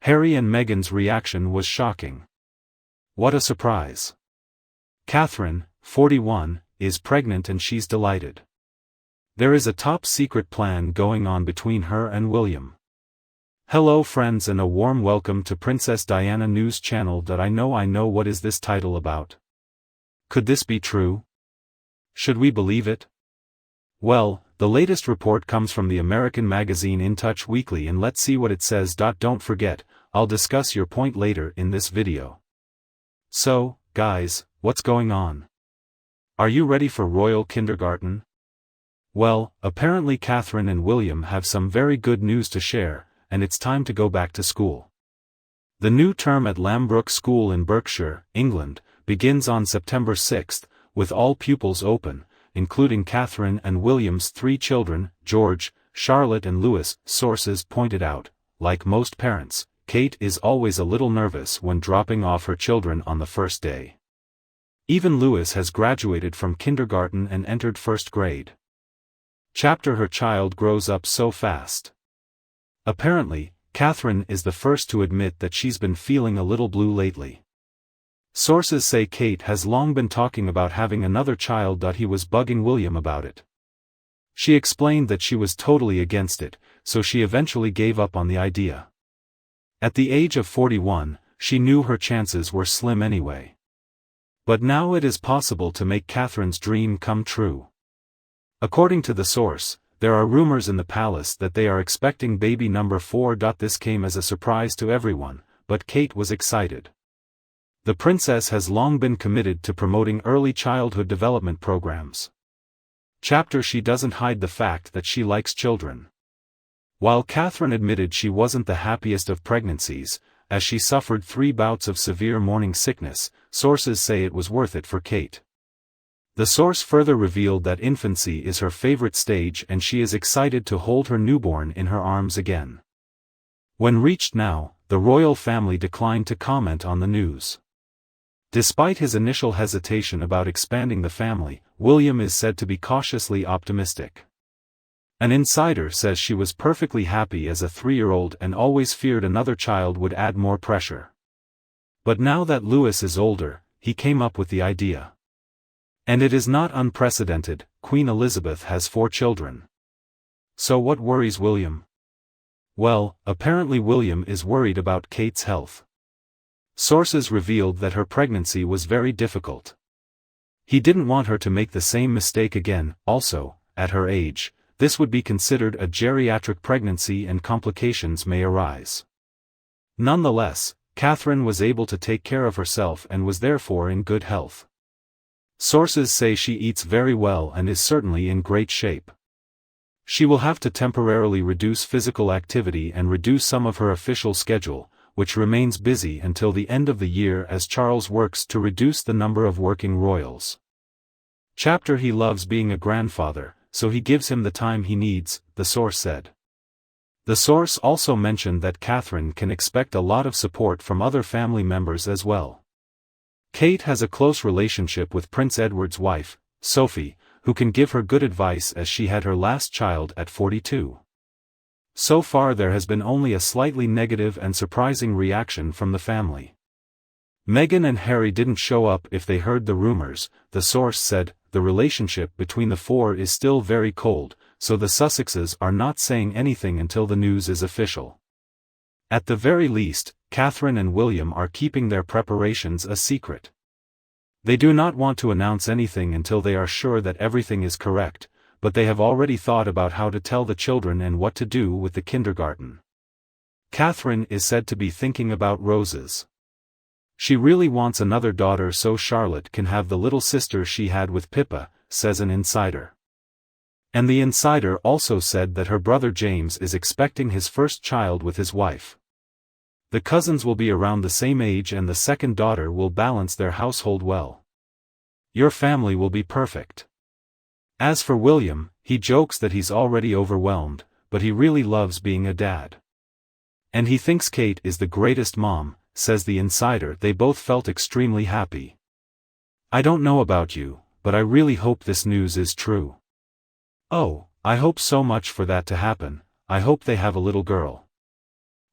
Harry and Meghan's reaction was shocking. What a surprise. Catherine, 41, is pregnant and she's delighted. There is a top-secret plan going on between her and William. Hello friends and a warm welcome to Princess Diana News Channel. I know what is this title about? Could this be true? Should we believe it? Well, the latest report comes from the American magazine In Touch Weekly and let's see what it says. Don't forget, I'll discuss your point later in this video. So, guys, what's going on? Are you ready for royal kindergarten? Well, apparently Catherine and William have some very good news to share, and it's time to go back to school. The new term at Lambrook School in Berkshire, England, begins on September 6, with all pupils open, including Catherine and William's 3 children, George, Charlotte and Louis. Sources pointed out, like most parents, Kate is always a little nervous when dropping off her children on the first day. Even Louis has graduated from kindergarten and entered 1st grade. Her child grows up so fast. Apparently, Catherine is the first to admit that she's been feeling a little blue lately. Sources say Kate has long been talking about having another child. He was bugging William about it. She explained that she was totally against it, so she eventually gave up on the idea. At the age of 41, she knew her chances were slim anyway. But now it is possible to make Catherine's dream come true. According to the source, there are rumors in the palace that they are expecting baby number 4. This came as a surprise to everyone, but Kate was excited. The princess has long been committed to promoting early childhood development programs. She doesn't hide the fact that she likes children. While Catherine admitted she wasn't the happiest of pregnancies, as she suffered 3 bouts of severe morning sickness, sources say it was worth it for Kate. The source further revealed that infancy is her favorite stage and she is excited to hold her newborn in her arms again. When reached now, the royal family declined to comment on the news. Despite his initial hesitation about expanding the family, William is said to be cautiously optimistic. An insider says she was perfectly happy as a 3-year-old and always feared another child would add more pressure. But now that Louis is older, he came up with the idea. And it is not unprecedented. Queen Elizabeth has 4 children. So what worries William? Well, apparently William is worried about Kate's health. Sources revealed that her pregnancy was very difficult. He didn't want her to make the same mistake again. Also, at her age, this would be considered a geriatric pregnancy and complications may arise. Nonetheless, Catherine was able to take care of herself and was therefore in good health. Sources say she eats very well and is certainly in great shape. She will have to temporarily reduce physical activity and reduce some of her official schedule, which remains busy until the end of the year as Charles works to reduce the number of working royals. He loves being a grandfather, so he gives him the time he needs, the source said. The source also mentioned that Catherine can expect a lot of support from other family members as well. Kate has a close relationship with Prince Edward's wife, Sophie, who can give her good advice as she had her last child at 42. So far there has been only a slightly negative and surprising reaction from the family. Meghan and Harry didn't show up if they heard the rumors. The source said, the relationship between the 4 is still very cold, so the Sussexes are not saying anything until the news is official. At the very least, Catherine and William are keeping their preparations a secret. They do not want to announce anything until they are sure that everything is correct, but they have already thought about how to tell the children and what to do with the kindergarten. Catherine is said to be thinking about roses. She really wants another daughter so Charlotte can have the little sister she had with Pippa, says an insider. And the insider also said that her brother James is expecting his first child with his wife. The cousins will be around the same age and the second daughter will balance their household well. Your family will be perfect. As for William, he jokes that he's already overwhelmed, but he really loves being a dad. And he thinks Kate is the greatest mom, says the insider. They both felt extremely happy. I don't know about you, but I really hope this news is true. Oh, I hope so much for that to happen. I hope they have a little girl.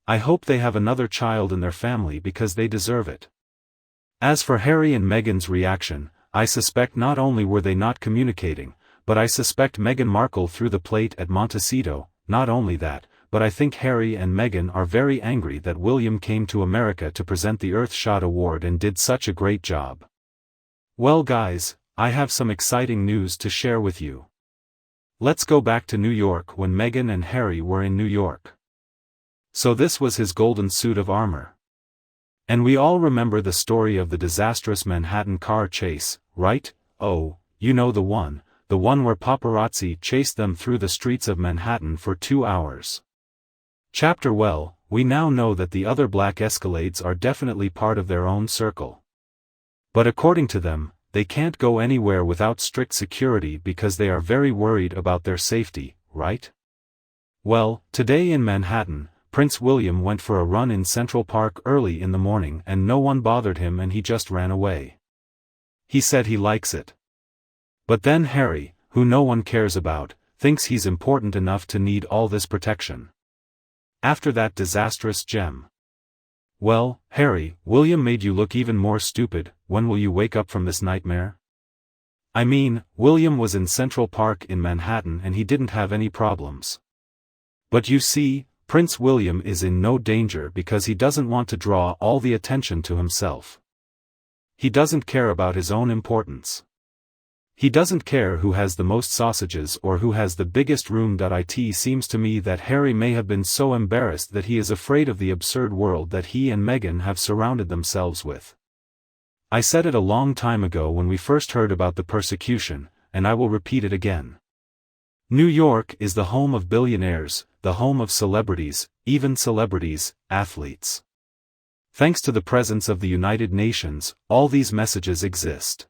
I hope they have another child in their family because they deserve it. As for Harry and Meghan's reaction, I suspect not only were they not communicating, but I suspect Meghan Markle threw the plate at Montecito. Not only that, but I think Harry and Meghan are very angry that William came to America to present the Earthshot Award and did such a great job. Well guys, I have some exciting news to share with you. Let's go back to New York when Meghan and Harry were in New York. So this was his golden suit of armor. And we all remember the story of the disastrous Manhattan car chase, right? Oh, you know the one where paparazzi chased them through the streets of Manhattan for 2 hours. Well, we now know that the other black Escalades are definitely part of their own circle. But according to them, they can't go anywhere without strict security because they are very worried about their safety, right? Well, today in Manhattan, Prince William went for a run in Central Park early in the morning and no one bothered him and he just ran away. He said he likes it. But then Harry, who no one cares about, thinks he's important enough to need all this protection. After that disastrous gem. Well, Harry, William made you look even more stupid. When will you wake up from this nightmare? I mean, William was in Central Park in Manhattan and he didn't have any problems. But you see, Prince William is in no danger because he doesn't want to draw all the attention to himself. He doesn't care about his own importance. He doesn't care who has the most sausages or who has the biggest room. It seems to me that Harry may have been so embarrassed that he is afraid of the absurd world that he and Meghan have surrounded themselves with. I said it a long time ago when we first heard about the persecution, and I will repeat it again. New York is the home of billionaires, the home of celebrities, even celebrities, athletes. Thanks to the presence of the United Nations, all these messages exist.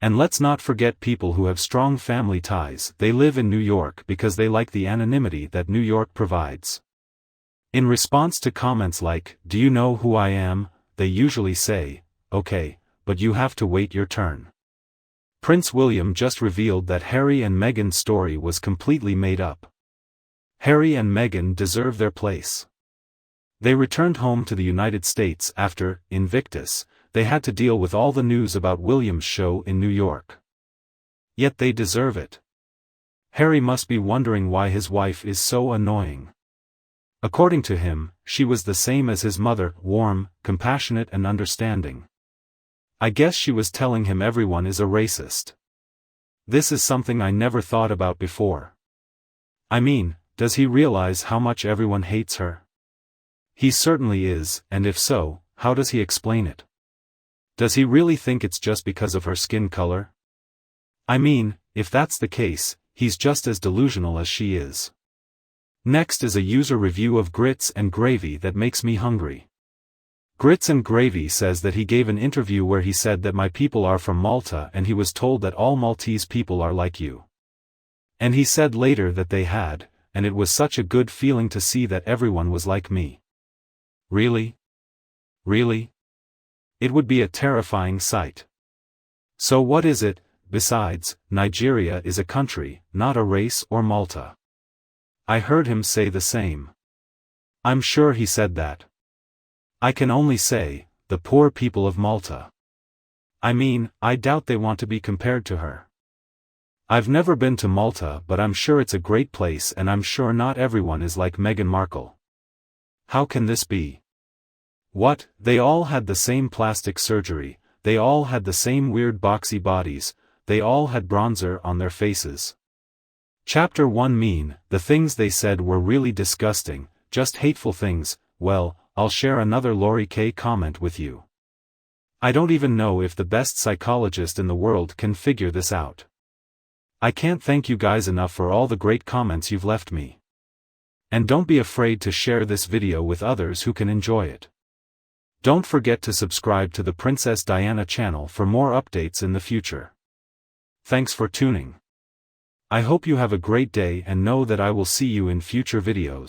And let's not forget people who have strong family ties. They live in New York because they like the anonymity that New York provides. In response to comments like, "Do you know who I am?" they usually say, "Okay, but you have to wait your turn." Prince William just revealed that Harry and Meghan's story was completely made up. Harry and Meghan deserve their place. They returned home to the United States after, Invictus, they had to deal with all the news about William's show in New York. Yet they deserve it. Harry must be wondering why his wife is so annoying. According to him, she was the same as his mother, warm, compassionate and understanding. I guess she was telling him everyone is a racist. This is something I never thought about before. I mean, does he realize how much everyone hates her? He certainly is, and if so, how does he explain it? Does he really think it's just because of her skin color? I mean, if that's the case, he's just as delusional as she is. Next is a user review of Grits and Gravy that makes me hungry. Grits and Gravy says that he gave an interview where he said that my people are from Malta and he was told that all Maltese people are like you. And he said later that they had, and it was such a good feeling to see that everyone was like me. Really? Really? It would be a terrifying sight. So what is it? Besides, Nigeria is a country, not a race or Malta. I heard him say the same. I'm sure he said that. I can only say, the poor people of Malta. I mean, I doubt they want to be compared to her. I've never been to Malta, but I'm sure it's a great place and I'm sure not everyone is like Meghan Markle. How can this be? What, they all had the same plastic surgery, they all had the same weird boxy bodies, they all had bronzer on their faces. Chapter 1 Mean, the things they said were really disgusting, just hateful things. Well, I'll share another Lori K comment with you. I don't even know if the best psychologist in the world can figure this out. I can't thank you guys enough for all the great comments you've left me. And don't be afraid to share this video with others who can enjoy it. Don't forget to subscribe to the Princess Diana channel for more updates in the future. Thanks for tuning. I hope you have a great day and know that I will see you in future videos.